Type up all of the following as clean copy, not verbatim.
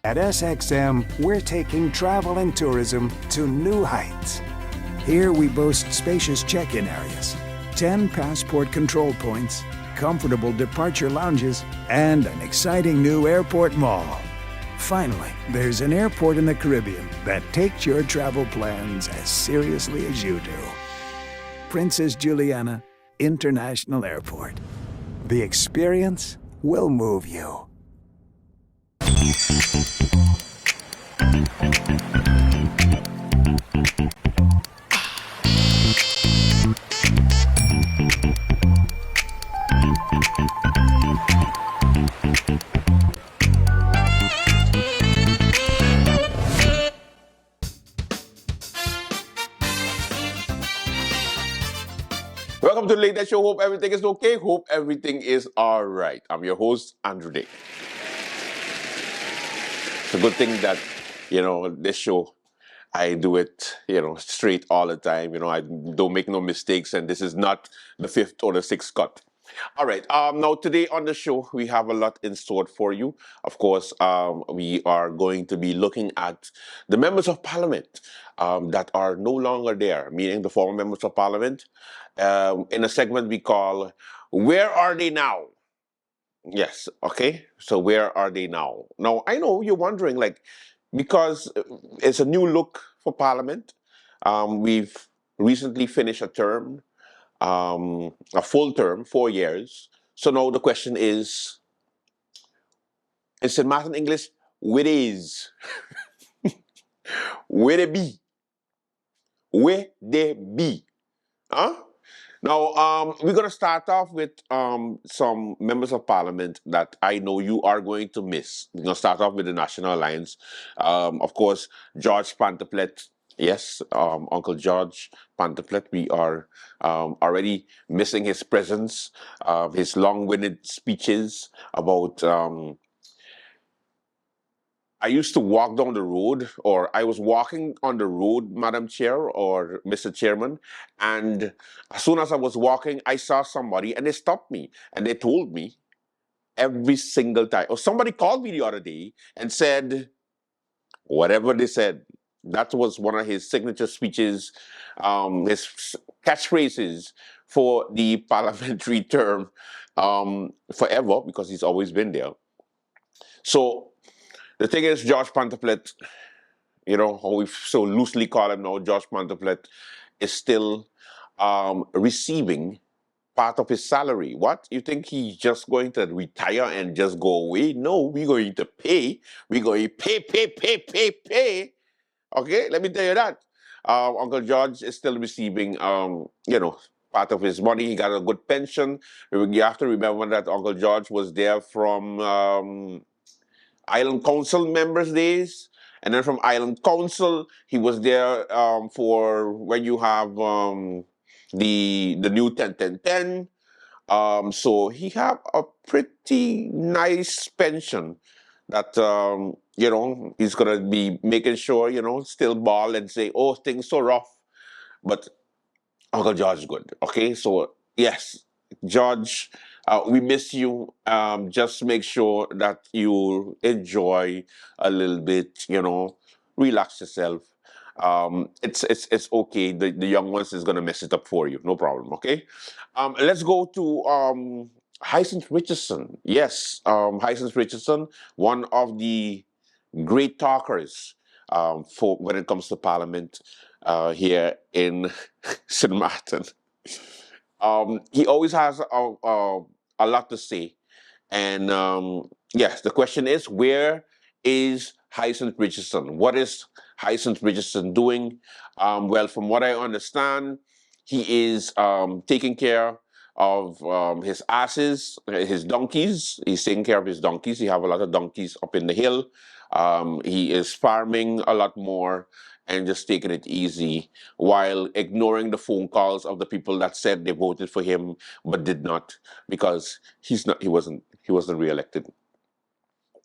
At SXM, we're taking travel and tourism to new heights. Here we boast spacious check-in areas, 10 passport control points, comfortable departure lounges, and an exciting new airport mall. Finally, there's an airport in the Caribbean that takes your travel plans as seriously as you do. Princess Juliana International Airport. The experience will move you. Welcome to the Late Night Show. Hope everything is okay. Hope everything is all right. I'm your host, Andrew Day. It's a good thing that, this show, I do it, straight all the time. I don't make no mistakes, and this is not the fifth or the sixth cut. All right. Now, today on the show, we have a lot in store for you. Of course, we are going to be looking at the members of parliament that are no longer there, meaning the former members of parliament, in a segment we call Where Are They Now? Yes, okay. So where are they now? Now, I know you're wondering, because it's a new look for parliament. We've recently finished a term, a full term, 4 years. So now the question is, in math and English, where is? Where they be? Where they be? Huh? Now, we're going to start off with some members of parliament that I know you are going to miss. We're going to start off with the National Alliance. Of course, George Pantaplet. Yes, Uncle George Pantaplet. We are already missing his presence, his long-winded speeches about... I used to walk down the road, or I was walking on the road, Madam Chair or Mr. Chairman, and as soon as I was walking, I saw somebody and they stopped me and they told me every single time. Or somebody called me the other day and said, whatever they said, that was one of his signature speeches, his catchphrases for the parliamentary term forever, because he's always been there. So, the thing is, George Pantaplet, how we so loosely call him now, George Pantaplet, is still receiving part of his salary. What? You think he's just going to retire and just go away? No, we're going to pay. We're going to pay. Okay, let me tell you that. Uncle George is still receiving, part of his money. He got a good pension. You have to remember that Uncle George was there from... Island Council members' days, and then from Island Council, he was there for when you have the new 10-10-10. So he have a pretty nice pension that he's gonna be making sure still ball and say, oh, things so rough, but Uncle George is good. Okay, so yes, George. We miss you. Just make sure that you enjoy a little bit, relax yourself. It's okay. The young ones is gonna mess it up for you. No problem, okay? Let's go to Hyacinth Richardson. Yes, Hyacinth Richardson, one of the great talkers for when it comes to Parliament here in St. Martin. He always has a lot to say. And yes, the question is, where is Hyacinth Richardson? What is Hyacinth Richardson doing? Well, from what I understand, he is taking care of his asses, his donkeys. He's taking care of his donkeys. He have a lot of donkeys up in the hill. He is farming a lot more and just taking it easy while ignoring the phone calls of the people that said they voted for him but did not, because he wasn't reelected.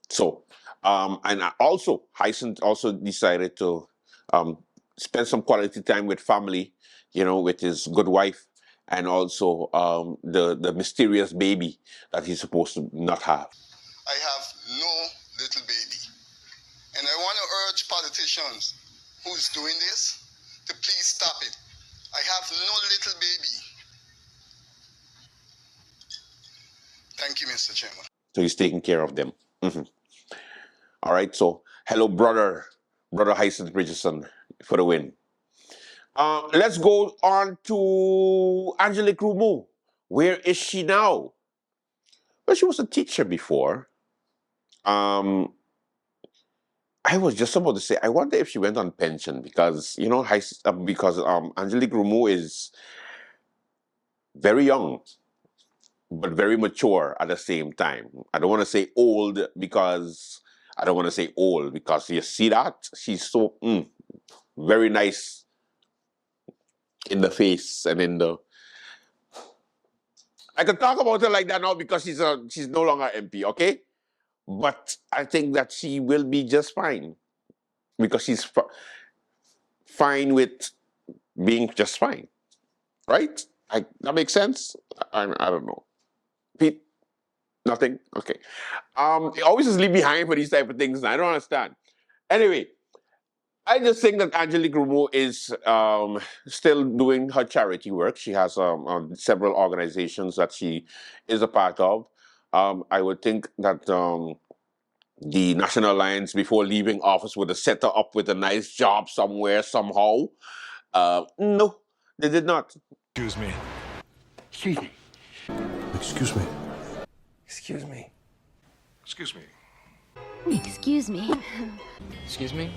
So and also Hyacinth also decided to spend some quality time with family, with his good wife, and also the mysterious baby that he's supposed to not have. I have no little baby. politicians who's doing this to please stop it. I have no little baby. Thank you, Mr. Chairman. So he's taking care of them. Mhm. All right. So hello, brother Hyacinth Richardson for the win. Let's go on to Angelique Rumo. Where is she now? Well, she was a teacher before. Um, I was just about to say, I wonder if she went on pension because Angelique Rumo is very young but very mature at the same time. I don't want to say old because you see that she's so very nice in the face and in the. I can talk about her like that now because she's no longer MP, okay? But I think that she will be just fine because she's fine with being just fine, right? That makes sense. I don't know. Pete, nothing. Okay. He always just leave behind for these type of things. I don't understand. Anyway, I just think that Angelique Rumo is still doing her charity work. She has several organizations that she is a part of. I would think that the National Alliance, before leaving office, would have set her up with a nice job somewhere, somehow. No, they did not. Excuse me. Excuse me. Excuse me. Excuse me. Excuse me. Excuse me. Excuse me.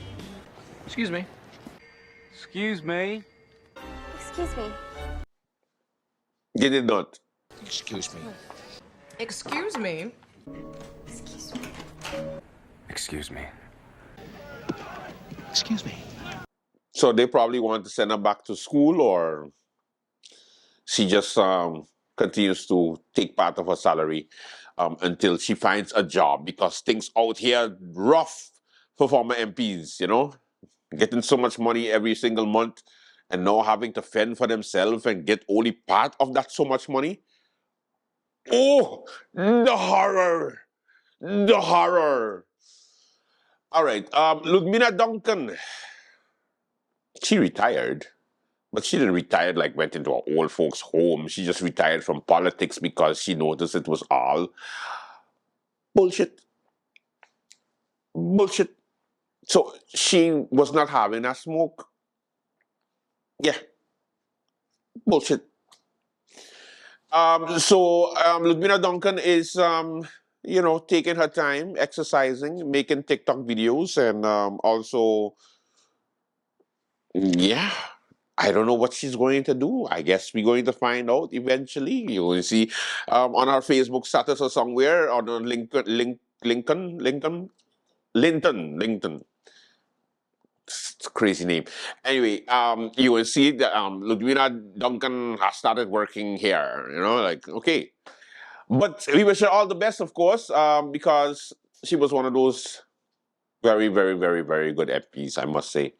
Excuse me. Excuse me. Excuse me. They did not. Excuse me. Excuse me. Excuse me. Excuse me. Excuse me. So they probably want to send her back to school, or she just continues to take part of her salary until she finds a job, because things out here rough for former MPs, getting so much money every single month and now having to fend for themselves and get only part of that so much money. Oh, the horror. The horror. All right. Ludmina Duncan. She retired, but she didn't retire like went into an old folks' home. She just retired from politics because she noticed it was all bullshit. Bullshit. So she was not having a smoke. Yeah. Bullshit. Ludmina Duncan is taking her time, exercising, making TikTok videos, and also, yeah, I don't know what she's going to do. I guess we're going to find out eventually. You will see on our Facebook status or somewhere, on Linton. It's a crazy name. Anyway, you will see that Ludmina Duncan has started working here. Okay. But we wish her all the best, of course, because she was one of those very, very, very, very good MPs, I must say.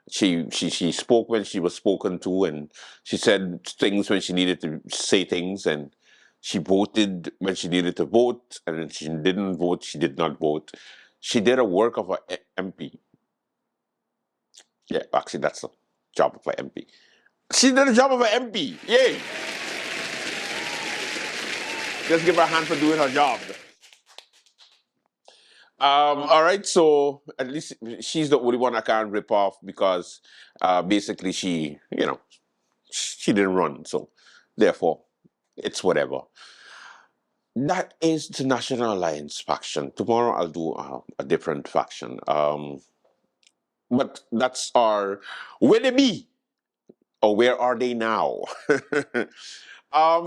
She spoke when she was spoken to, and she said things when she needed to say things, and she voted when she needed to vote, and when she didn't vote, she did not vote. She did a work of an MP. Yeah, actually, that's the job of an MP. She did a job of an MP. Yay! Just give her a hand for doing her job. All right, so at least she's the only one I can't rip off because basically she didn't run, so therefore it's whatever. That is the National Alliance faction. Tomorrow I'll do a different faction. But that's our where they be, or where are they now?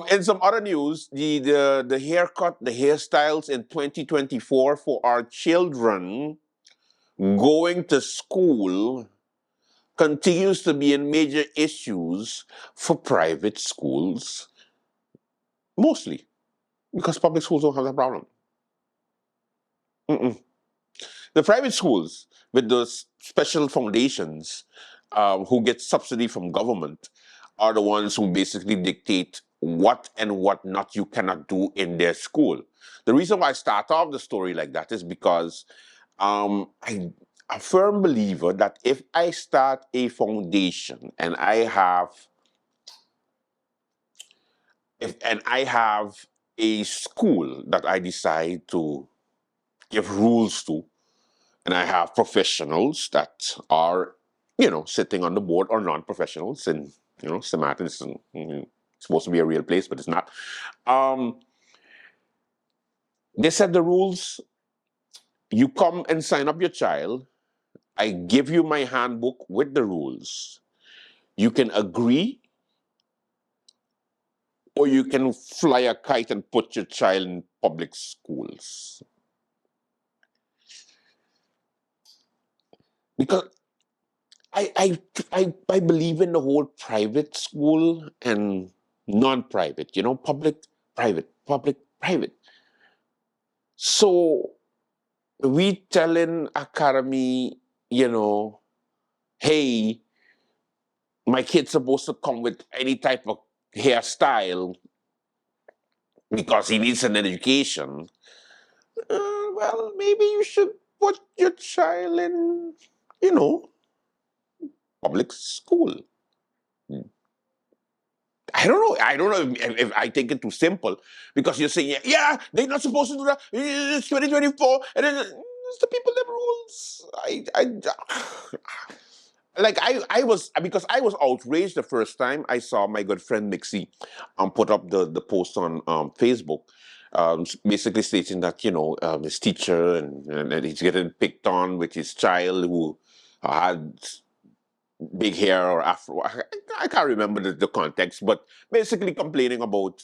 In some other news, the haircut, the hairstyles in 2024 for our children going to school continues to be a major issues for private schools, mostly because public schools don't have that problem. Mm-mm. The private schools with those special foundations who get subsidy from government are the ones who basically dictate what and what not you cannot do in their school. The reason why I start off the story like that is because I a firm believer that if I start a foundation and I have a school that I decide to give rules to, and I have professionals that are, sitting on the board, or non-professionals, and St. Martin's is supposed to be a real place, but it's not. They set the rules. You come and sign up your child. I give you my handbook with the rules. You can agree, or you can fly a kite and put your child in public schools. Because I believe in the whole private school and non-private, public, private. So we telling Academy, hey, my kid's supposed to come with any type of hairstyle because he needs an education. Well, maybe you should put your child in, public school. I don't know if I take it too simple, because you're saying, yeah, they're not supposed to do that. It's 2024, and then it's the people that rules. I was, because I was outraged the first time I saw my good friend Mixie put up the post on Facebook, basically stating that his teacher and he's getting picked on with his child who had big hair or afro. I can't remember the context, but basically complaining about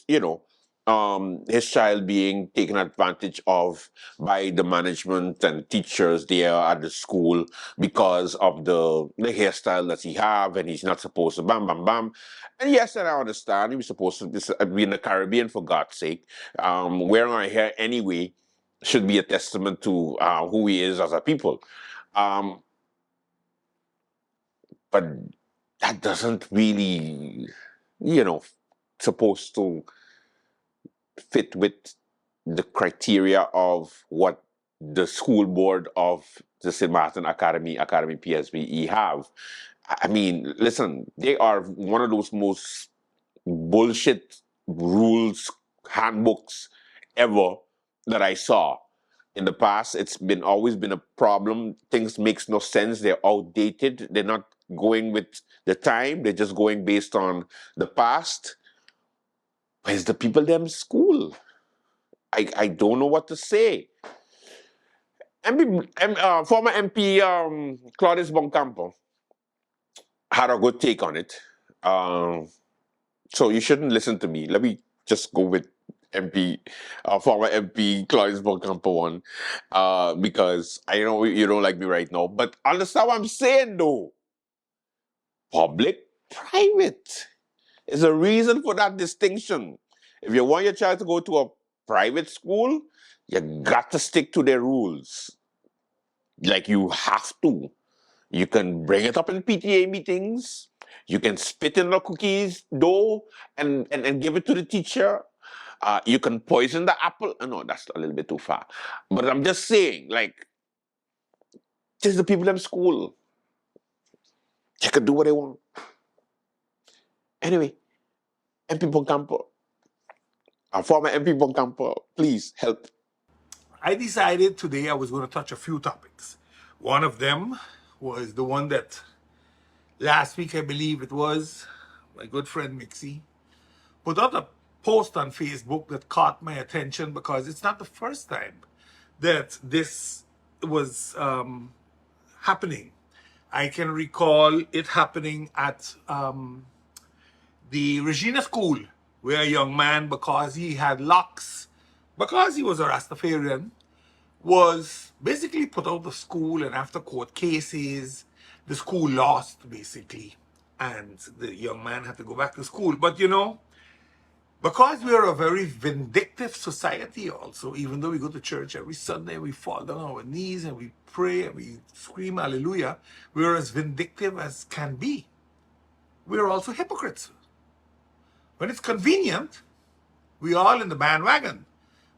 his child being taken advantage of by the management and teachers there at the school because of the hairstyle that he have, and he's not supposed to bam bam bam. And yes, and I understand he was supposed to be in the Caribbean, for God's sake. Wearing our hair anyway should be a testament to who he is as a people. But that doesn't really, supposed to fit with the criteria of what the school board of the St. Martin Academy PSBE have. I mean, listen, they are one of those most bullshit rules, handbooks ever that I saw. In the past, it's always been a problem. Things makes no sense. They're outdated. They're not going with the time. They're just going based on the past. Where's the people them school? I don't know what to say. Former MP Claudius Boncampo had a good take on it. So you shouldn't listen to me. Let me just go with former MP Claudius Boncampo one, because I know you don't like me right now. But understand what I'm saying, though. Public, private. There's a reason for that distinction. If you want your child to go to a private school, you got to stick to their rules. Like, you have to. You can bring it up in PTA meetings. You can spit in the cookies dough and give it to the teacher. You can poison the apple. No, that's a little bit too far. But I'm just saying, like, just the people in school. They can do what they want. Anyway, MP Boncampo, former MP Boncampo, please help. I decided today I was going to touch a few topics. One of them was the one that last week, I believe it was, my good friend Mixie put out a post on Facebook that caught my attention, because it's not the first time that this was happening. I can recall it happening at the Regina School, where a young man, because he had locks, because he was a Rastafarian, was basically put out of school, and after court cases, the school lost, basically, and the young man had to go back to school. But because we are a very vindictive society also, even though we go to church every Sunday, we fall down on our knees and we pray and we scream hallelujah, we are as vindictive as can be. We are also hypocrites. When it's convenient, we all in the bandwagon.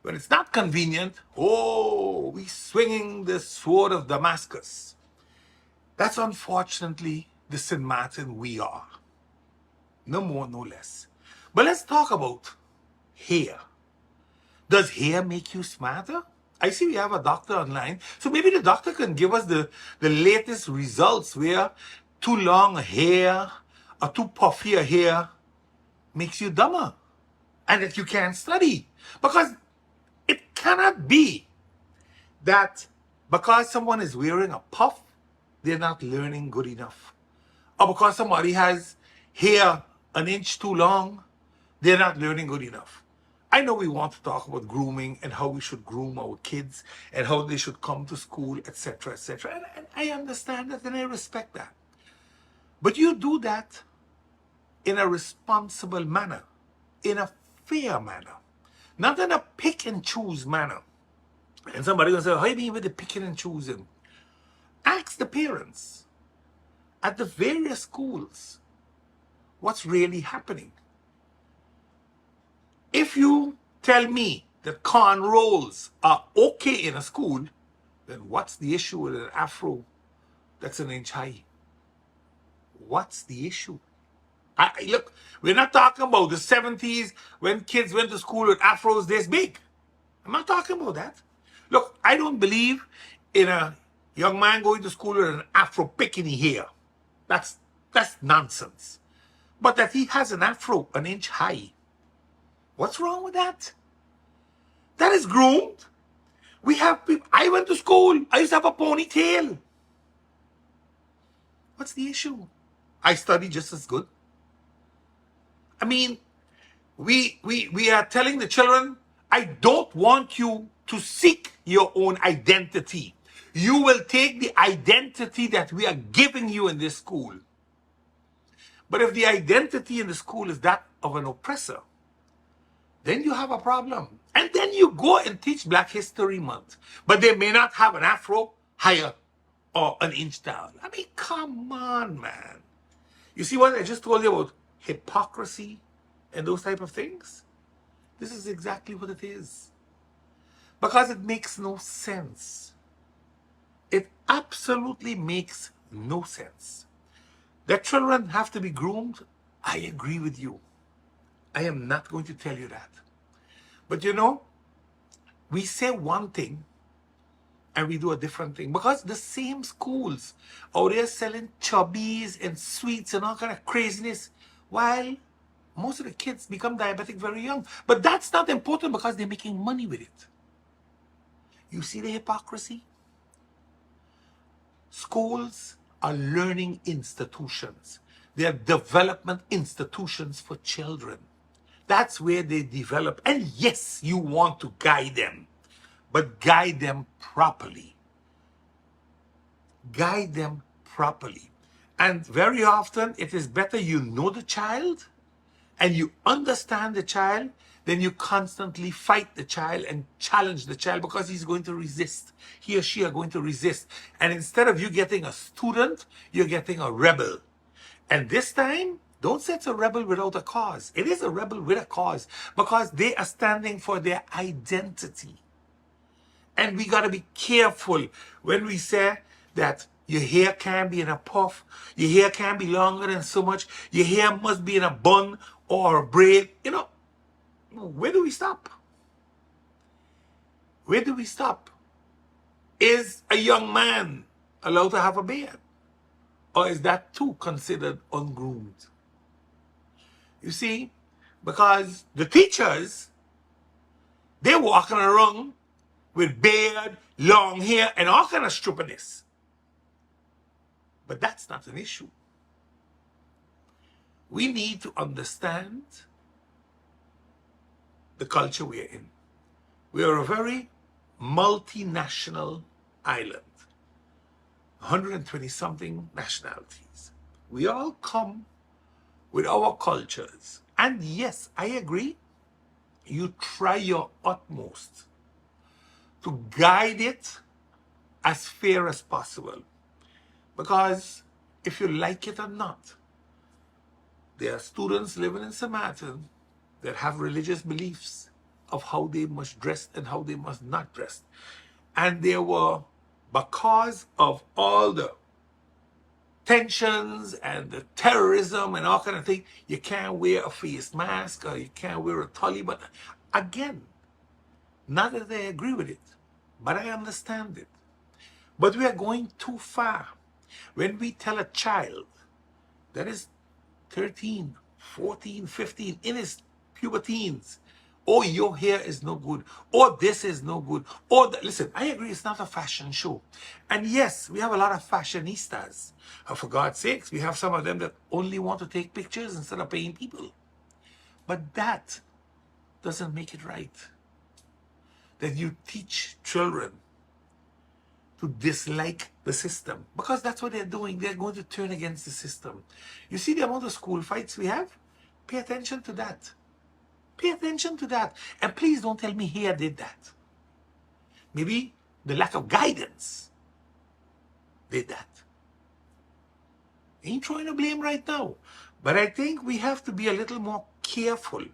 When it's not convenient, we swinging the sword of Damascus. That's unfortunately the St. Martin we are. No more, no less. But let's talk about hair. Does hair make you smarter? I see we have a doctor online, so maybe the doctor can give us the latest results where too long a hair or too puffy a hair makes you dumber and that you can't study. Because it cannot be that because someone is wearing a puff, they're not learning good enough. Or because somebody has hair an inch too long, they're not learning good enough. I know we want to talk about grooming and how we should groom our kids and how they should come to school, etc., etc. And I understand that and I respect that. But you do that in a responsible manner, in a fair manner, not in a pick and choose manner. And somebody gonna say, how you mean with the picking and choosing? Ask the parents at the various schools what's really happening. If you tell me that corn rolls are okay in a school, then what's the issue with an afro that's an inch high? What's the issue? Look, we're not talking about the 70s when kids went to school with afros this big. I'm not talking about that. Look, I don't believe in a young man going to school with an afro picking hair. That's nonsense. But that he has an afro an inch high, what's wrong with that? That is groomed. We have people. I went to school. I used to have a ponytail. What's the issue? I study just as good. I mean, we are telling the children, I don't want you to seek your own identity. You will take the identity that we are giving you in this school. But if the identity in the school is that of an oppressor, then you have a problem. And then you go and teach Black History Month. But they may not have an afro higher or an inch down. I mean, come on, man. You see what I just told you about hypocrisy and those type of things? This is exactly what it is. Because it makes no sense. It absolutely makes no sense. That children have to be groomed, I agree with you. I am not going to tell you that. But you know, we say one thing and we do a different thing. Because the same schools out there selling chubbies and sweets and all kind of craziness, while most of the kids become diabetic very young. But that's not important because they're making money with it. You see the hypocrisy? Schools are learning institutions. They are development institutions for children. That's where they develop. And yes, you want to guide them, but guide them properly. Guide them properly. And very often, it is better you know the child and you understand the child than you constantly fight the child and challenge the child because he's going to resist. He or she are going to resist. And instead of you getting a student, you're getting a rebel. And this time, don't say it's a rebel without a cause. It is a rebel with a cause because they are standing for their identity. And we got to be careful when we say that your hair can't be in a puff, your hair can't be longer than so much, your hair must be in a bun or a braid. You know, where do we stop? Where do we stop? Is a young man allowed to have a beard? Or is that too considered ungroomed? You see, because the teachers, they're walking around with beard, long hair, and all kind of stupidness. But that's not an issue. We need to understand the culture we're in. We are a very multinational island. 120-something nationalities. We all come with our cultures. And yes, I agree, you try your utmost to guide it as fair as possible. Because if you like it or not, there are students living in St. Martin that have religious beliefs of how they must dress and how they must not dress. And there were, because of all the tensions and the terrorism and all kind of things, you can't wear a face mask or you can't wear a tully. But again, not that I agree with it, but I understand it. But we are going too far when we tell a child that is 13, 14, 15, in his puberteens, oh, your hair is no good, or this is no good, or listen, I agree it's not a fashion show. And yes, we have a lot of fashionistas. For God's sakes, we have some of them that only want to take pictures instead of paying people. But that doesn't make it right. That you teach children to dislike the system, because that's what they're doing. They're going to turn against the system. You see the amount of school fights we have? Pay attention to that. Pay attention to that. And please don't tell me here did that. Maybe the lack of guidance did that. Ain't trying to blame right now. But I think we have to be a little more careful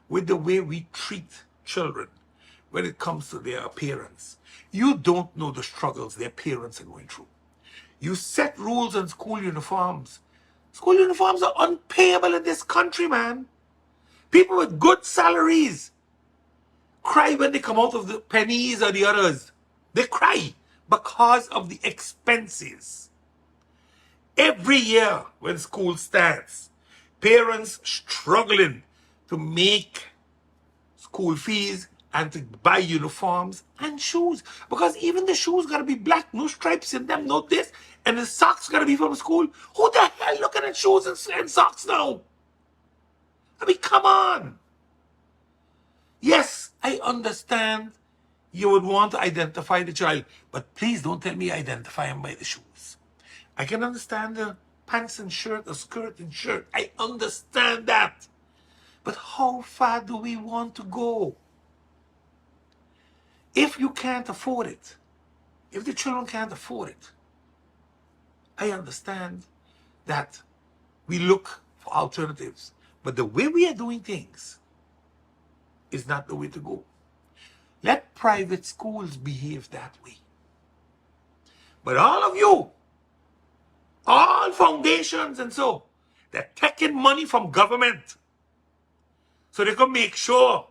with the way we treat children when it comes to their appearance. You don't know the struggles their parents are going through. You set rules on school uniforms. School uniforms are unpayable in this country, man. People with good salaries cry when they come out of the pennies or the others. They cry because of the expenses. Every year when school starts, parents struggling to make school fees and to buy uniforms and shoes, because even the shoes gotta be black, no stripes in them, no this, and the socks gotta be from school. Who the hell looking at shoes and socks now? I mean, come on. Yes, I understand you would want to identify the child, but please don't tell me identify him by the shoes. I can understand the pants and shirt, or skirt and shirt. I understand that. But how far do we want to go? If you can't afford it, if the children can't afford it, I understand that we look for alternatives. But the way we are doing things is not the way to go. Let private schools behave that way. But all of you, all foundations and so, they're taking money from government so they can make sure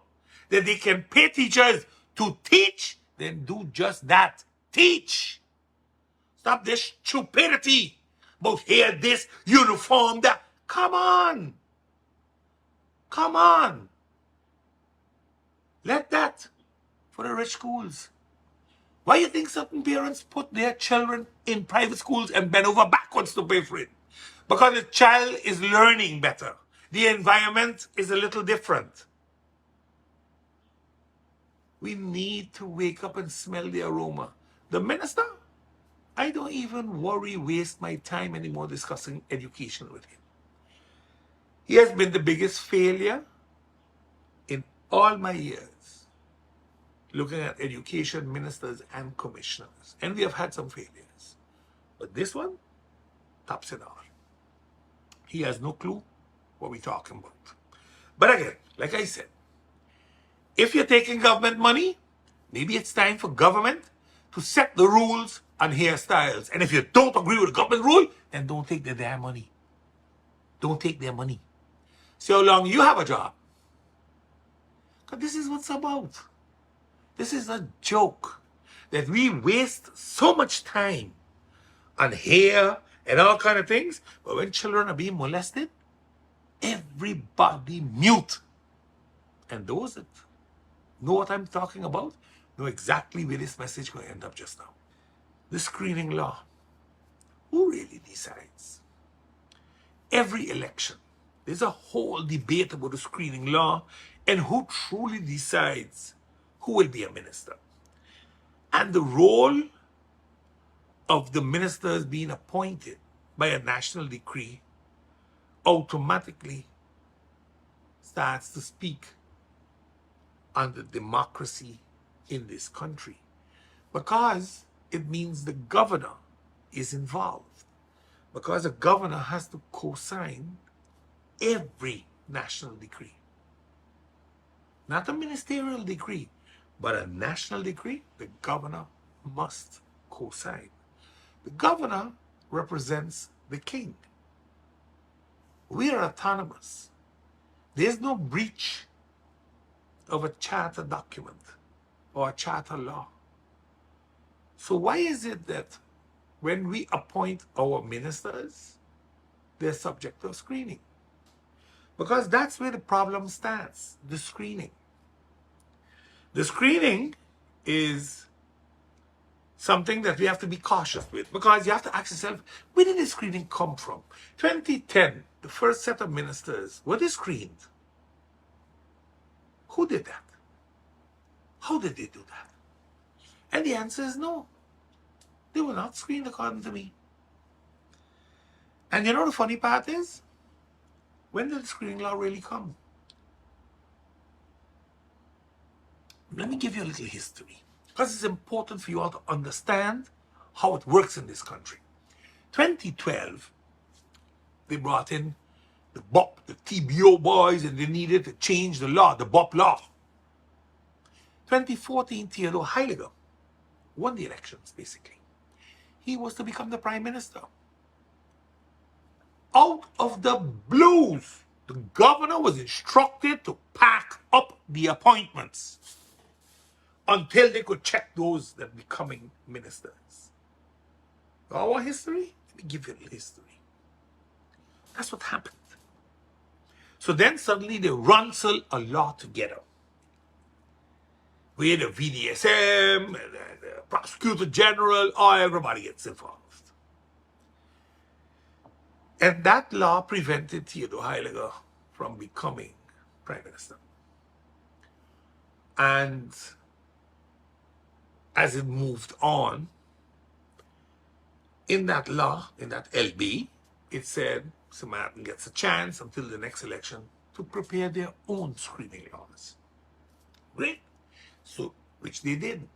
that they can pay teachers to teach, then do just that. Teach. Stop this stupidity about here, this, uniform, that. Come on. Come on. Let that for the rich schools. Why do you think certain parents put their children in private schools and bend over backwards to pay for it? Because the child is learning better. The environment is a little different. We need to wake up and smell the aroma. The minister, I don't even waste my time anymore discussing education with him. He has been the biggest failure in all my years looking at education ministers and commissioners. And we have had some failures. But this one tops it all. He has no clue what we're talking about. But again, like I said, if you're taking government money, maybe it's time for government to set the rules on hairstyles. And if you don't agree with the government rule, then don't take their damn money. Don't take their money. See how long you have a job. Because this is what it's about. This is a joke that we waste so much time on hair and all kind of things. But when children are being molested, everybody mute. And those that know what I'm talking about know exactly where this message will end up just now. The screening law. Who really decides? Every election, there's a whole debate about the screening law and who truly decides who will be a minister. And the role of the ministers being appointed by a national decree automatically starts to speak on the democracy in this country, because it means the governor is involved, because the governor has to co-sign every national decree. Not a ministerial decree, but a national decree, the governor must co-sign. The governor represents the king. We are autonomous. There's no breach of a charter document or a charter law. So why is it that when we appoint our ministers, they're subject to screening? Because that's where the problem starts, the screening. The screening is something that we have to be cautious with, because you have to ask yourself, where did the screening come from? 2010, the first set of ministers, were they screened? Who did that? How did they do that? And the answer is no. They were not screened according to me. And you know the funny part is, when did the screening law really come? Let me give you a little history, because it's important for you all to understand how it works in this country. 2012, they brought in the BOP, the TBO boys, and they needed to change the law, the BOP law. 2014, Theodore Heiliger won the elections, basically. He was to become the prime minister. Out of the blues, the governor was instructed to pack up the appointments until they could check those that were becoming ministers. Our history? Let me give you a little history. That's what happened. So then suddenly they rustle a law together, where the VDSM and the prosecutor general, everybody gets involved. And that law prevented Theodore Heiliger from becoming prime minister. And as it moved on, in that law, in that LB, it said Samaritan gets a chance until the next election to prepare their own screening laws. Great. So, which they did.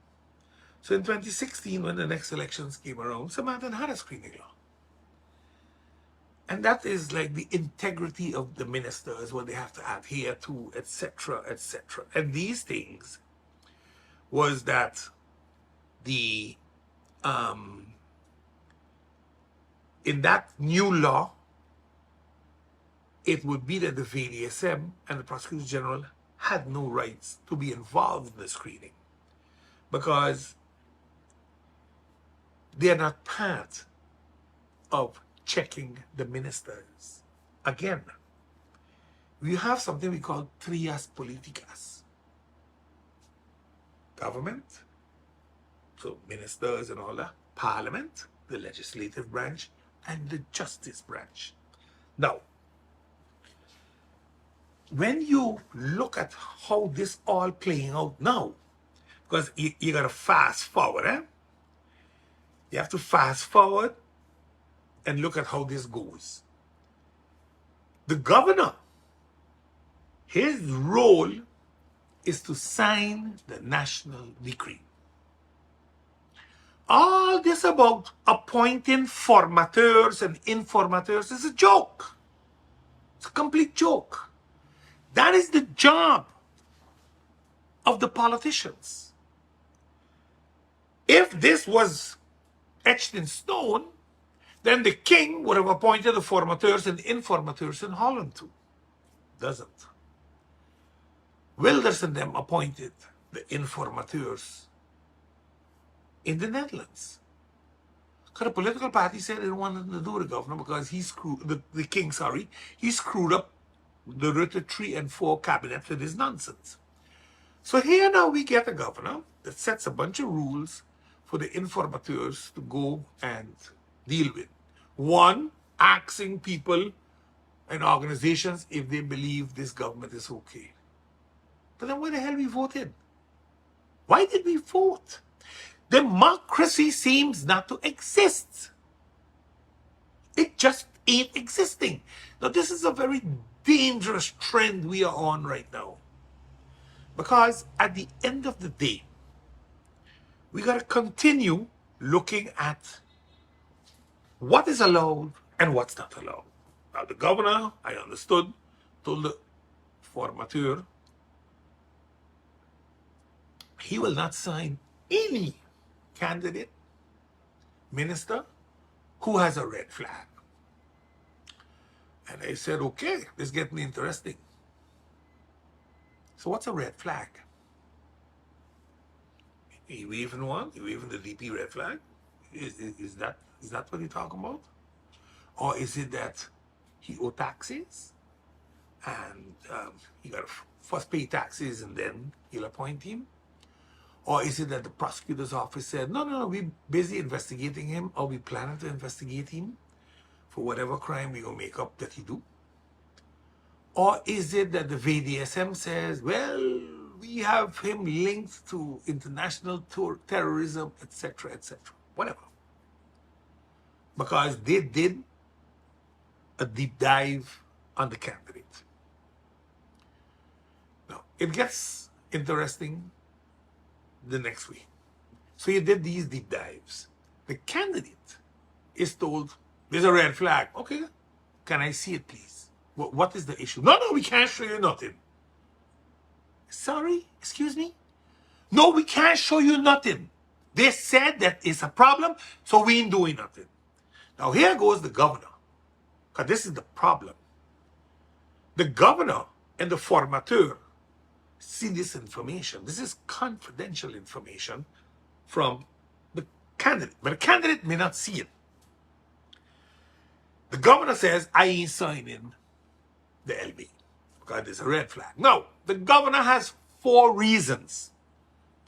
So in 2016, when the next elections came around, Samaritan had a screening law. And that is like the integrity of the ministers, what they have to adhere to, etc., etc. And these things was that the in that new law, it would be that the VDSM and the prosecutor general had no rights to be involved in the screening, because they are not part of checking the ministers. Again, we have something we call trias politicas. Government, so ministers and all that, parliament, the legislative branch, and the justice branch. Now, when you look at how this all playing out now, because you got to fast forward, you have to fast forward and look at how this goes. The governor, his role is to sign the national decree. All this about appointing formateurs and informateurs is a joke. It's a complete joke. That is the job of the politicians. If this was etched in stone, then the king would have appointed the formateurs and informateurs in Holland too. Doesn't. Wilders and them appointed the informateurs in the Netherlands. Because the political party said they didn't want nothing to do with the governor because he screwed, the king, he screwed up the Rutte 3 and 4 cabinet with his nonsense. So here now we get a governor that sets a bunch of rules for the informateurs to go and deal with. One, asking people and organizations if they believe this government is okay. But then why the hell we voted? Why did we vote? Democracy seems not to exist. It just ain't existing. Now, this is a very dangerous trend we are on right now. Because at the end of the day, we got to continue looking at what is allowed and what's not allowed. Now, the governor, I understood, told the formateur he will not sign any candidate, minister, who has a red flag. And I said, okay, this is getting interesting. So what's a red flag? You waving one? You waving the DP red flag? Is that what you're talking about? Or is it that he owed taxes and he got to first pay taxes and then he'll appoint him? Or is it that the prosecutor's office said, no, we're busy investigating him, or we planning to investigate him for whatever crime we're going to make up that he do? Or is it that the VDSM says, well, we have him linked to international terrorism, etc., whatever. Because they did a deep dive on the candidate. Now, it gets interesting the next week. So you did these deep dives. The candidate is told, there's a red flag. Okay, can I see it, please? What is the issue? No, we can't show you nothing. Sorry, excuse me? No, we can't show you nothing. They said that it's a problem, so we ain't doing nothing. Now here goes the governor, because this is the problem. The governor and the formateur see this information. This is confidential information from the candidate, but the candidate may not see it. The governor says, I ain't signing the LB because there's a red flag. No, the governor has 4 reasons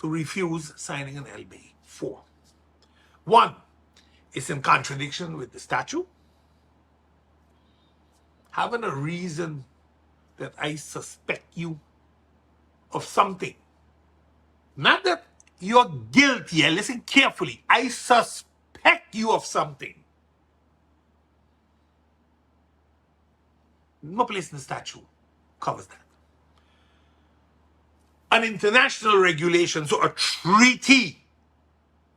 to refuse signing an LB. 4. 1, it's in contradiction with the statute. Having a reason that I suspect you of something. Not that you're guilty. Listen carefully. I suspect you of something. No place in the statute covers that. An international regulation, so a treaty,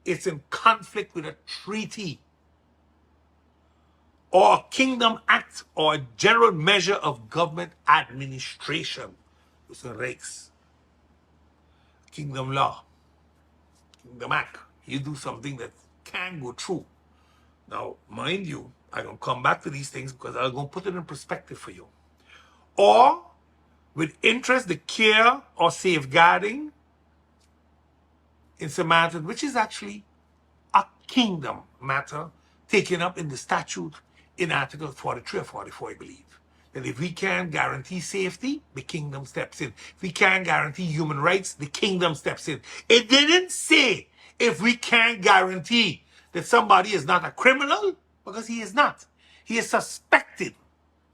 it's in conflict with a treaty, or a kingdom act, or a general measure of government administration. It's a regs. Kingdom law, kingdom act. You do something that can go through. Now, mind you, I'm going to come back to these things because I'm going to put it in perspective for you. Or, with interest, the care or safeguarding in some matter, which is actually a kingdom matter taken up in the statute in Article 43 or 44, I believe. That if we can't guarantee safety, the kingdom steps in. If we can't guarantee human rights, the kingdom steps in. It didn't say if we can't guarantee that somebody is not a criminal, because he is not. He is suspected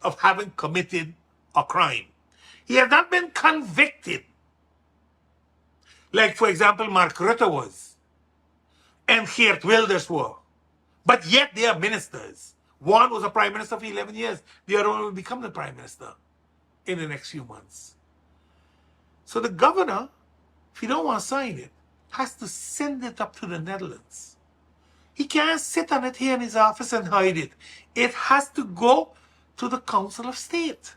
of having committed a crime. He has not been convicted. Like, for example, Mark Rutte was, and Geert Wilders were. But yet they are ministers. One was a prime minister for 11 years. The other one will become the prime minister in the next few months. So the governor, if he don't want to sign it, has to send it up to the Netherlands. He can't sit on it here in his office and hide it. It has to go to the Council of State.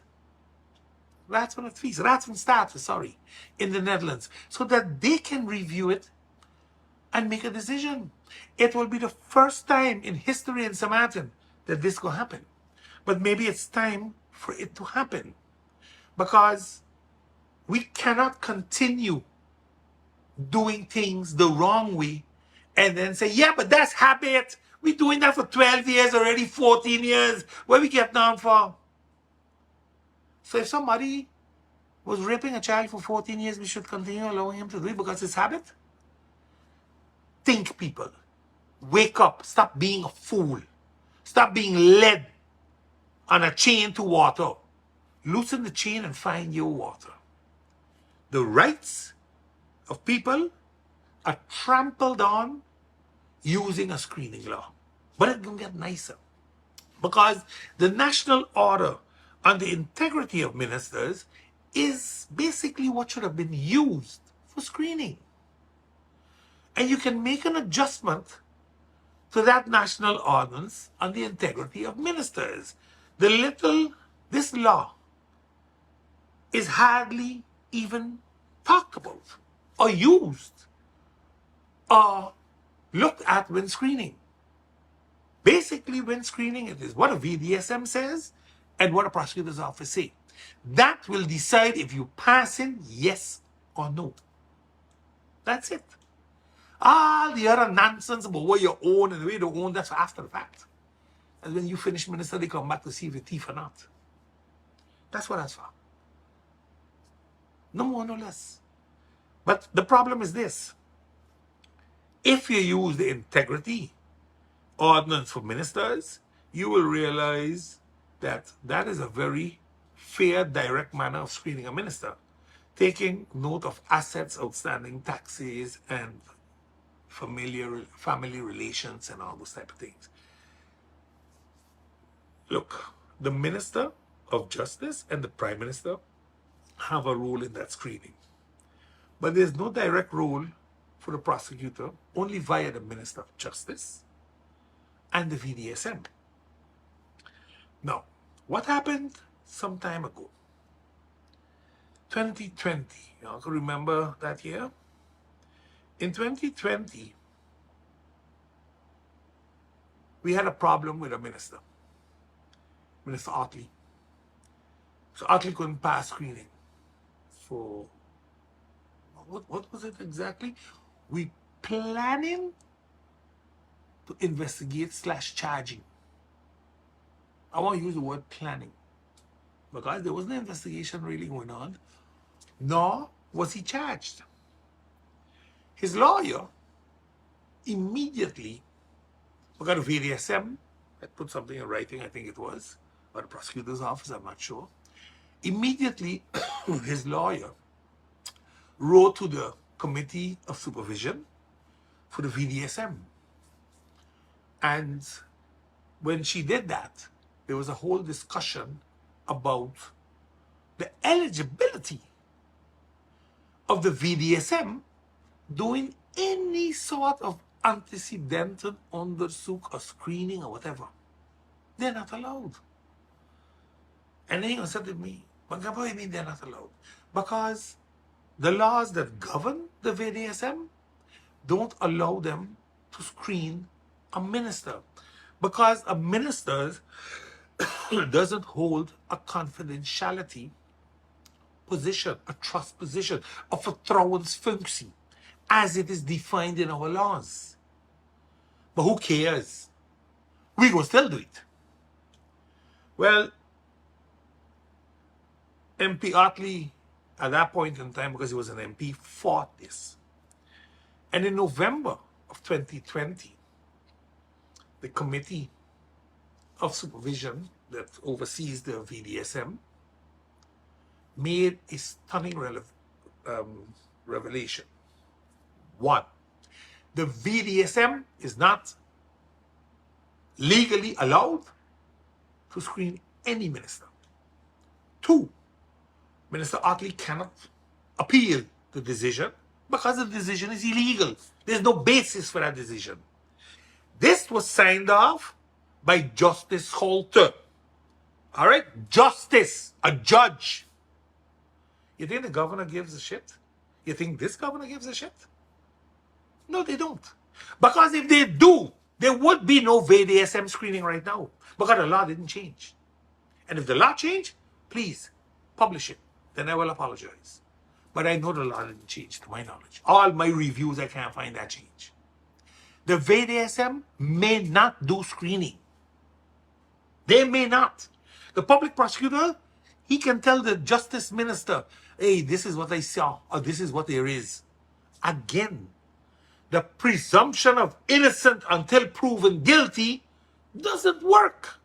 Raad van State, sorry, in the Netherlands, so that they can review it and make a decision. It will be the first time in history in Samatin that this will happen. But maybe it's time for it to happen, because we cannot continue doing things the wrong way and then say, yeah, but that's habit. We're doing that for 12 years already, 14 years. Where we get down for? So if somebody was raping a child for 14 years, we should continue allowing him to do it because it's habit? Think, people. Wake up. Stop being a fool. Stop being led on a chain to water. Loosen the chain and find your water. The rights of people are trampled on using a screening law. But it's going to get nicer, because the national order on the integrity of ministers is basically what should have been used for screening. And you can make an adjustment to that national ordinance on the integrity of ministers. This law is hardly even talked about or used or looked at when screening. Basically, when screening, it is what a VDSM says and what a prosecutor's office say. That will decide if you pass in, yes or no. That's it. All the other nonsense about what you own and the way you don't own, that's after the fact. And when you finish minister, they come back to see if you're thief or not. That's what that's for. No more, no less. But the problem is this. If you use the integrity ordinance for ministers, you will realize that that is a very fair, direct manner of screening a minister, taking note of assets, outstanding taxes, and family relations, and all those type of things. Look, the Minister of Justice and the Prime Minister have a role in that screening. But there's no direct role for the prosecutor, only via the Minister of Justice and the VDSM. Now, what happened some time ago? 2020, you all can remember that year? In 2020, we had a problem with a minister, Minister Otley. So Otley couldn't pass screening for, what was it exactly? We planning to investigate / charging. I want to use the word planning because there wasn't an investigation really going on, nor was he charged. His lawyer immediately, because the VDSM had put something in writing, I think it was, or the prosecutor's office, I'm not sure. Immediately, his lawyer wrote to the Committee of Supervision for the VDSM. And when she did that, there was a whole discussion about the eligibility of the VDSM doing any sort of antecedent undersuch or screening or whatever. They're not allowed. And then he said to me, but what do you mean they're not allowed? Because the laws that govern the VDSM don't allow them to screen a minister. Because a minister doesn't hold a confidentiality position, a trust position, a vertrouwensfunctie, as it is defined in our laws. But who cares? We will still do it. Well, MP Otley, at that point in time, because he was an MP, fought this. And in November of 2020, the Committee of Supervision that oversees the VDSM made a stunning revelation. One, the VDSM is not legally allowed to screen any minister. Two, Minister Otley cannot appeal the decision because the decision is illegal. There's no basis for that decision. This was signed off by Justice Holter. All right? Justice, a judge. You think the governor gives a shit? You think this governor gives a shit? No, they don't. Because if they do, there would be no VDSM screening right now. Because the law didn't change. And if the law changed, please publish it. Then I will apologize. But I know the law didn't change, to my knowledge. All my reviews, I can't find that change. The VDSM may not do screening. They may not. The public prosecutor, he can tell the justice minister, hey, this is what I saw, or this is what there is. Again, the presumption of innocent until proven guilty doesn't work.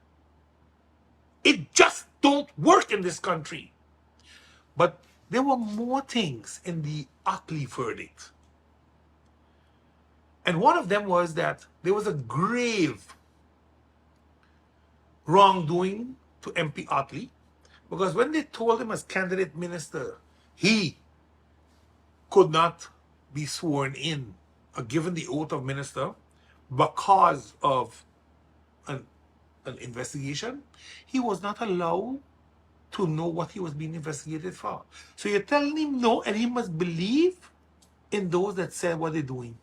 It just don't work in this country. But there were more things in the Otley verdict. And one of them was that there was a grave wrongdoing to MP Otley, because when they told him as candidate minister, he could not be sworn in or given the oath of minister because of an investigation, he was not allowed to know what he was being investigated for. So you're telling him no, and he must believe in those that said what they're doing.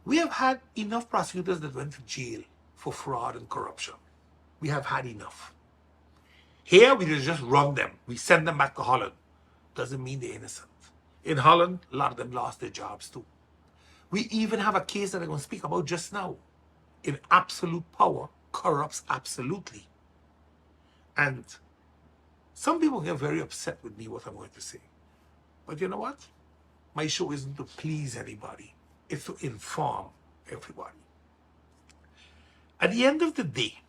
We have had enough prosecutors that went to jail for fraud and corruption. We have had enough. Here, we just run them. We send them back to Holland. Doesn't mean they're innocent. In Holland, a lot of them lost their jobs too. We even have a case that I'm going to speak about just now. In absolute power, corrupts absolutely. And some people get very upset with me, what I'm going to say. But you know what? My show isn't to please anybody. It's to inform everybody. At the end of the day,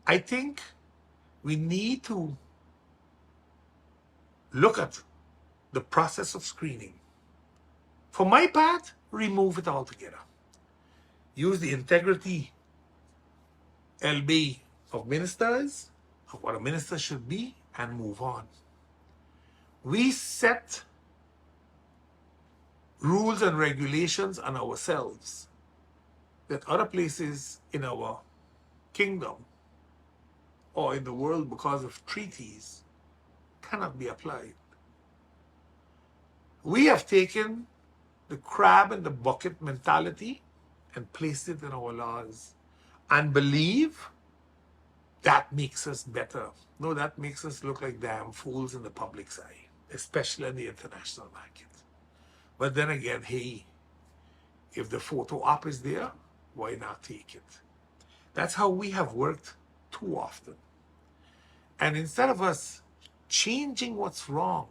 I think we need to look at the process of screening. For my part, remove it altogether. Use the integrity LB of ministers, of what a minister should be, and move on. We set rules and regulations on ourselves that other places in our kingdom or in the world, because of treaties, cannot be applied. We have taken the crab in the bucket mentality and placed it in our laws and believe that makes us better. No, that makes us look like damn fools in the public's eye, especially in the international market. But then again, hey, if the photo op is there, why not take it? That's how we have worked too often. And instead of us changing what's wrong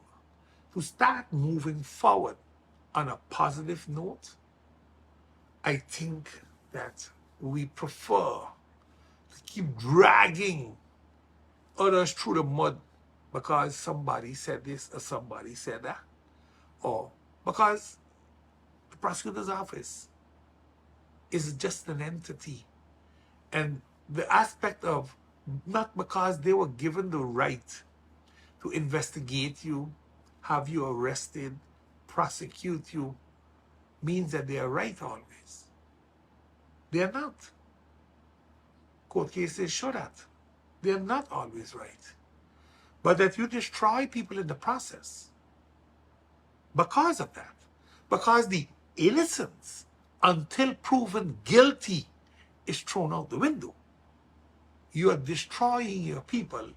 to start moving forward on a positive note, I think that we prefer to keep dragging others through the mud because somebody said this or somebody said that, or because the prosecutor's office is just an entity. And the aspect of not because they were given the right to investigate you, have you arrested, prosecute you, means that they are right always. They are not. Court cases show that. They are not always right. But that you destroy people in the process because of that. Because the innocence, until proven guilty, is thrown out the window. You are destroying your people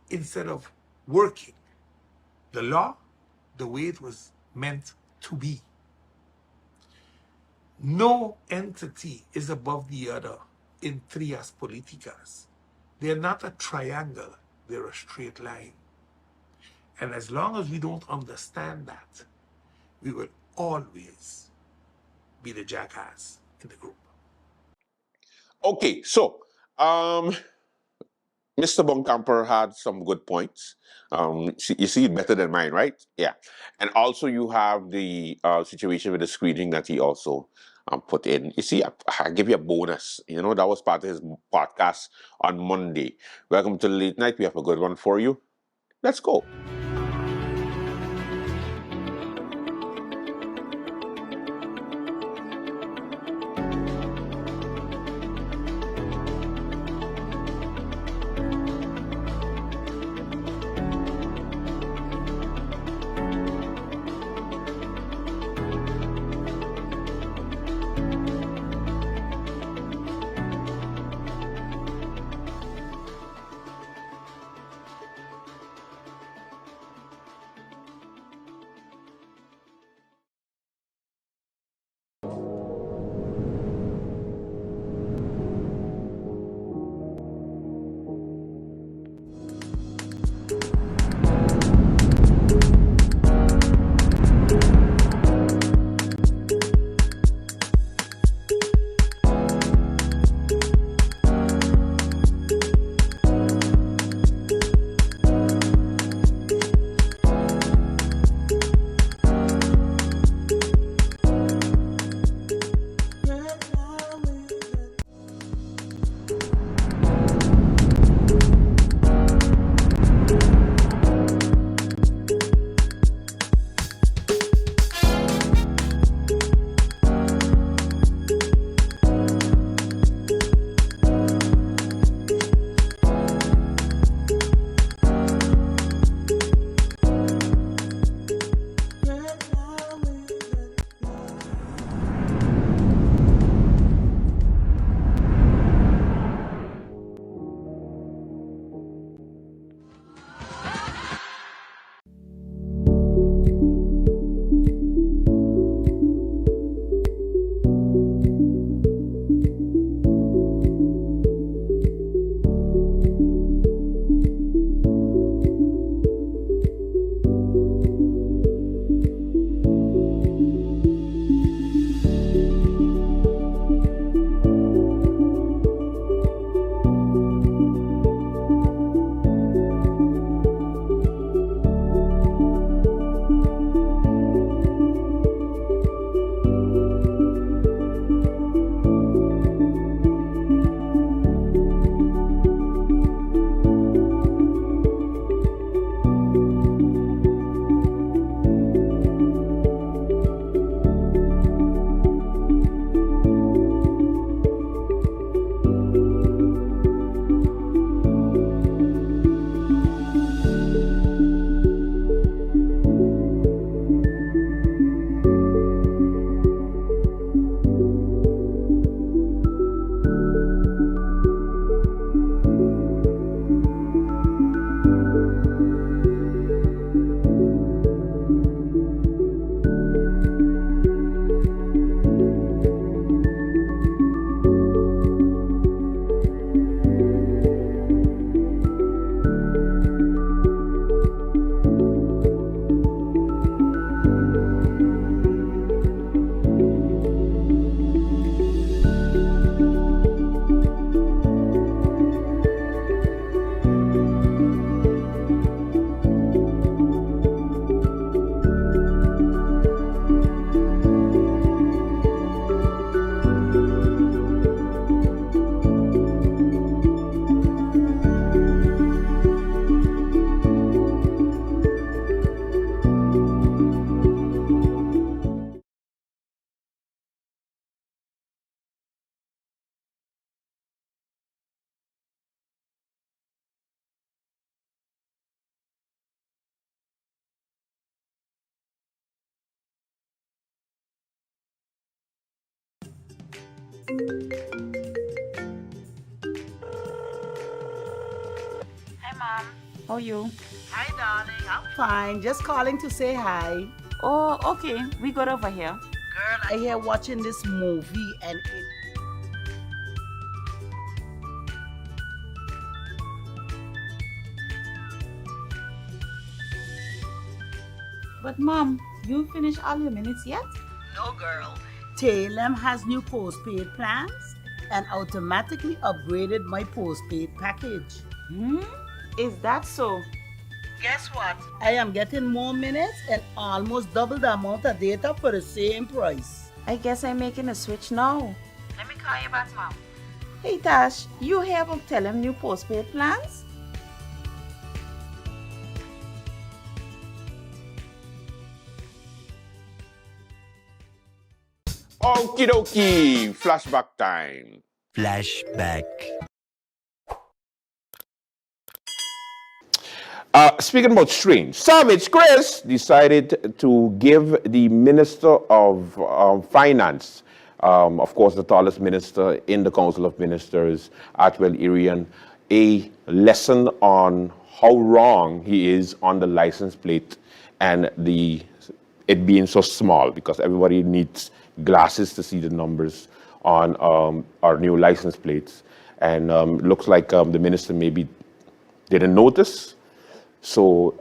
instead of working the law the way it was meant to be. No entity is above the other in trias politicas. They're not a triangle, they're a straight line. And as long as we don't understand that, we will always be the jackass in the group. Okay, so Mr. Bonkamper had some good points. You see it better than mine, right? Yeah. And also you have the situation with the screening that he also put in. You see, I give you a bonus. You know, that was part of his podcast on Monday. Welcome to the late night. We have a good one for you. Let's go. Hi, Mom. How are you? Hi, darling. I'm fine. Just calling to say hi. Oh, okay. We got over here. Girl, I hear watching this movie and it. But, Mom, you finished all your minutes yet? No, girl. Talem has new postpaid plans and automatically upgraded my postpaid package. Is that so? Guess what? I am getting more minutes and almost double the amount of data for the same price. I guess I'm making a switch now. Let me call you back, Mom. Hey, Tash, you hear about Telem new postpaid plans? Okie dokie, flashback time. Flashback. Speaking about strange, Savage Chris decided to give the Minister of Finance, of course the tallest minister in the Council of Ministers, Atwell Irian, a lesson on how wrong he is on the license plate and it being so small, because everybody needs glasses to see the numbers on our new license plates. And looks like the minister maybe didn't notice. So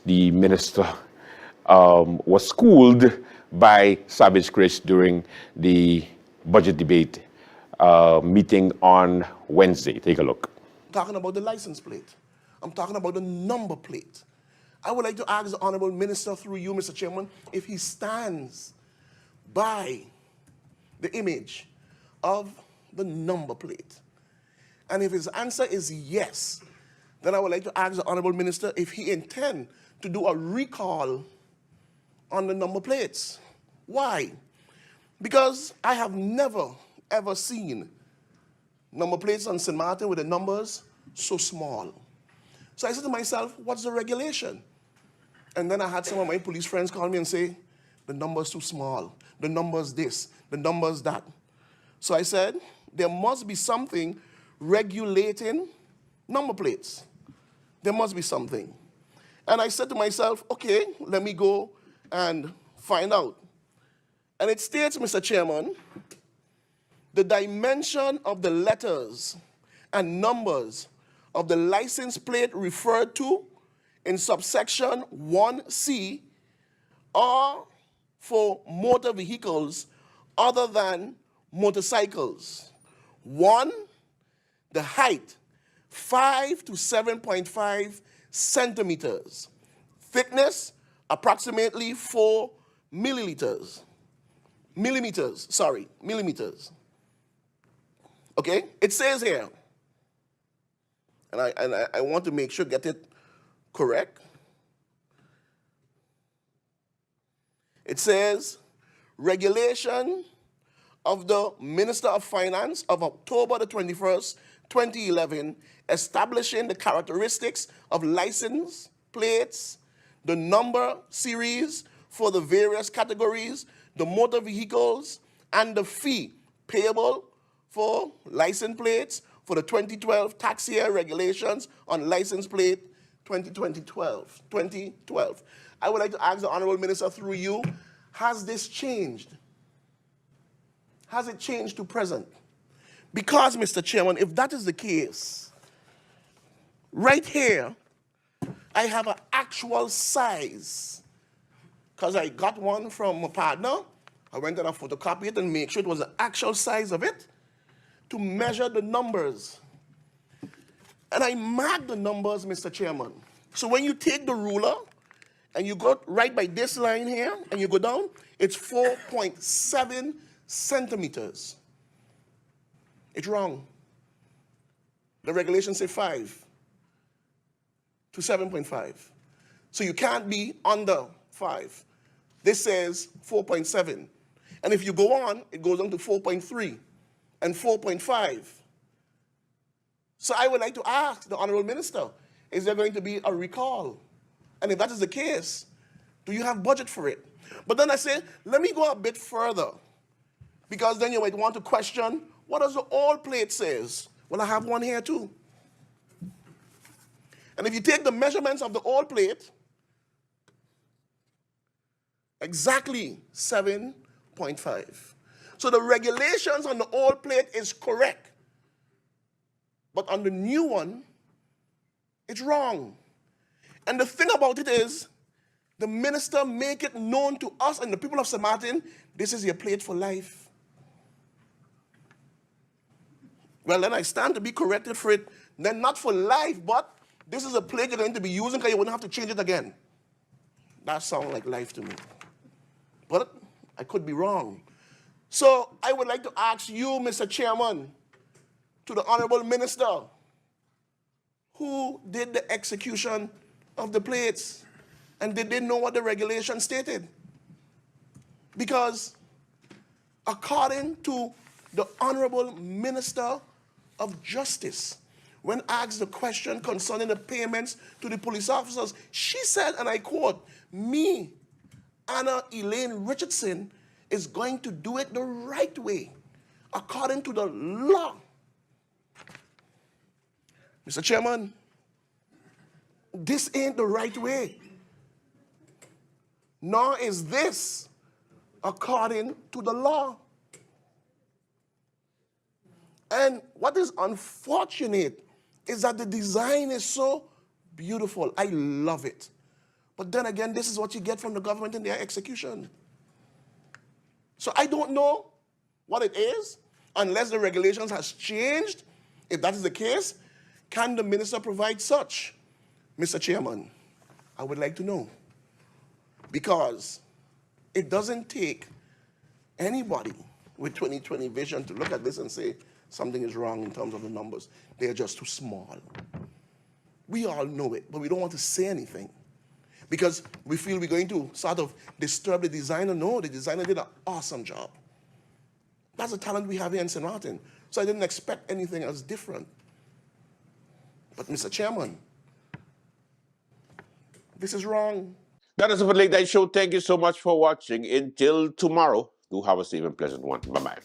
the minister was schooled by Savage Chris during the budget debate meeting on Wednesday. Take a look. I'm talking about the license plate. I'm talking about the number plate. I would like to ask the Honorable Minister through you, Mr. Chairman, if he stands by the image of the number plate. And if his answer is yes, then I would like to ask the Honorable Minister if he intends to do a recall on the number plates. Why? Because I have never, ever seen number plates on St. Martin with the numbers so small. So I said to myself, what's the regulation? And then I had some of my police friends call me and say, the number's too small, the number's this, the number's that. So I said, there must be something regulating number plates. There must be something. And I said to myself, okay, let me go and find out. And it states, Mr. Chairman, the dimension of the letters and numbers of the license plate referred to in subsection 1C are for motor vehicles other than motorcycles. 1, the height, 5 to 7.5 centimeters. Thickness, approximately 4 millimeters. Millimeters. Okay? It says here, and I want to make sure get it correct. It says, regulation of the Minister of Finance of October the 21st, 2011, establishing the characteristics of license plates, the number series for the various categories, the motor vehicles, and the fee payable for license plates for the 2012 tax year regulations on license plate 2012. I would like to ask the Honorable Minister through you, has this changed? Has it changed to present? Because, Mr. Chairman, if that is the case, right here, I have an actual size. Because I got one from a partner. I went and I photocopied it and made sure it was the actual size of it to measure the numbers. And I marked the numbers, Mr. Chairman. So when you take the ruler and you go right by this line here and you go down, it's 4.7 centimeters. It's wrong. The regulations say 5 to 7.5. So you can't be under 5. This says 4.7. And if you go on, it goes on to 4.3 and 4.5. So I would like to ask the Honorable Minister, is there going to be a recall? And if that is the case, do you have budget for it? But then I say, let me go a bit further. Because then you might want to question, what does the old plate says? Well, I have one here too. And if you take the measurements of the old plate, exactly 7.5. So the regulations on the old plate is correct. But on the new one, it's wrong. And the thing about it is, the minister make it known to us and the people of St. Martin, this is your plate for life. Well, then I stand to be corrected for it. Then not for life, but this is a plate you're going to be using because you wouldn't have to change it again. That sounds like life to me. But I could be wrong. So I would like to ask you, Mr. Chairman, to the Honorable Minister, who did the execution of the plates? And did they know what the regulation stated? Because according to the Honorable Minister of Justice, when asked the question concerning the payments to the police officers, she said, and I quote, me, Anna Elaine Richardson, is going to do it the right way, according to the law. Mr. Chairman, this ain't the right way. Nor is this according to the law. And what is unfortunate is that the design is so beautiful. I love it. But then again, this is what you get from the government in their execution. So I don't know what it is, unless the regulations has changed. If that is the case, can the minister provide such? Mr. Chairman, I would like to know. Because it doesn't take anybody with 20/20 vision to look at this and say something is wrong in terms of the numbers. They are just too small. We all know it, but we don't want to say anything because we feel we're going to sort of disturb the designer. No, the designer did an awesome job. That's a talent we have here in St. Martin. So I didn't expect anything else different. But Mr. Chairman, this is wrong. That is it for the Late Night Show. Thank you so much for watching. Until tomorrow, do have a safe and pleasant one. Bye-bye.